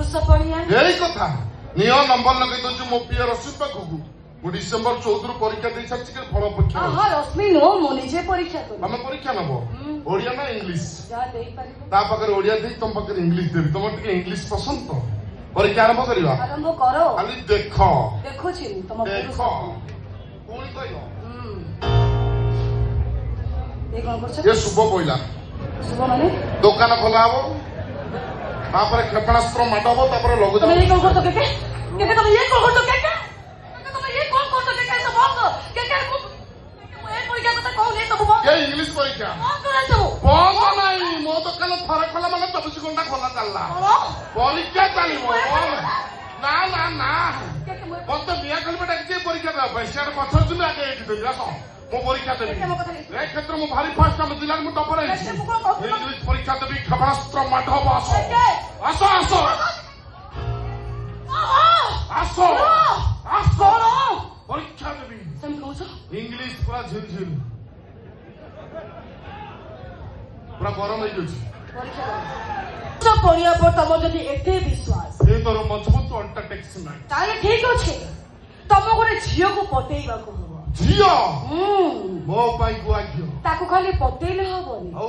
ପୁରୁଷ ପଢିଆ ଏଇ କଥା ନିଅ ନମ୍ବର ଲଗେଇ ଦଉଛି ମୋ ପିଏ ରସିଦ ପାଖକୁ। ମୁଁ ଡିସେମ୍ବର 14 ପରୀକ୍ଷା ଦେଇ ସାରିଛି କି ଫଳ ପରୀକ୍ଷା ହଁ ରଶ୍ମି ନୁହଁ ମୁଁ ନିଜେ ପରୀକ୍ଷା କଲି। ତମେ ପରୀକ୍ଷା ନବ ଓଡିଆ ନା ଇଂଲିଶ? ଯାହା ଦେଇପାରିବ। ତା ପାଖରେ ଓଡିଆ ଦେଇ ତମ ପାଖରେ ଇଂଲିଶ ଦେବି। ତମର ଟିକେ ଇଂଲିଶ ପସନ୍ଦ ତ? ପରୀକ୍ଷା ଆରମ୍ଭ କରିବା। ଆରମ୍ଭ କର। ଖାଲି ଦେଖ ଦେଖୁଛି ତମ ଦେଖ ପୁଣି କହିବ। ଏ କଣ କରୁଛ? ଏ ଶୁଭ ପଇଲା ଶୁଭ ମାନେ ଦୋକାନ ଖୋଲା ହବ, ତାପରେ କ୍ଷେପଣାସ୍ତ୍ର ମାଡ ହବ, ତାପରେ ଲଘୁ ତମେ ଇଏ କଣ କରୁଛ କେକେ? କେକେ ତମେ ଇଏ କଣ କରୁଛ କେକେ? ତମେ ଇଏ କଣ କରୁଛ କେକେ? ସବୁ ବନ୍ଦ କେକେ। ମୁଁ ଏ ପରୀକ୍ଷା କଥା କହୁନି ସବୁ ବନ୍ଦ। ଏ ଇଂଲିଶ ପରୀକ୍ଷା ବନ୍ଦ କର ସବୁ। ବନ୍ଦ ନାହିଁ। ମୋ ଦୋକାନ ଥରେ ଖୋଲା ମାନେ 24 ଘଣ୍ଟା ଖୋଲା ଚାଲିଲା। ପରୀକ୍ଷା ଚାଲିବ। ନା ନା ନା ମତେ ବିଆ ଖେଳିବା ଡାକିଛି ପରୀକ୍ଷା ଦେବା ପାଇଁ। ସିଆଡେ ପଛରେ ଯିବି ଆଗେ ଏଇଠି ଦେବି। ଆସ ମୁଁ ପରୀକ୍ଷା ଦେବି। ଏ କ୍ଷେତ୍ର ମୁଁ ଭାରି ଫାଷ୍ଟ ଆମ ଜିଲ୍ଲାରେ ମୁଁ ଟପର ହେଇଛି। ଇଂଲିଶ ପରୀକ୍ଷା ଦେବି। କ୍ଷେପଣାସ୍ତ୍ର ମାଡ ହବ। ଆସ ଆସ ଆସ ଆସ ଆସ ପରୀକ୍ଷା ଦେବି। ଇଂଲିଶ ପୁରା ଝିଲଝିଲ ପୁରା ଗରମ ହେଇଯାଉଛି। ପଢିବା ପରେ ତମର ଯଦି ଏତେ ବିଶ୍ୱାସ ଏ ତୋର ମଜବୁତ ଅଣ୍ଟା ଟେକ୍ସି ନାହିଁ ତାହେଲେ ଠିକ ଅଛି। ତମ ଗୋଟେ ଝିଅକୁ ପଟେଇବାକୁ ହବ। ଝିଅ ମୋ ପାଇଁ ଗୁଆ ଝିଅ। ତାକୁ ଖାଲି ପଟେଇଲେ ହବନି, ଆଉ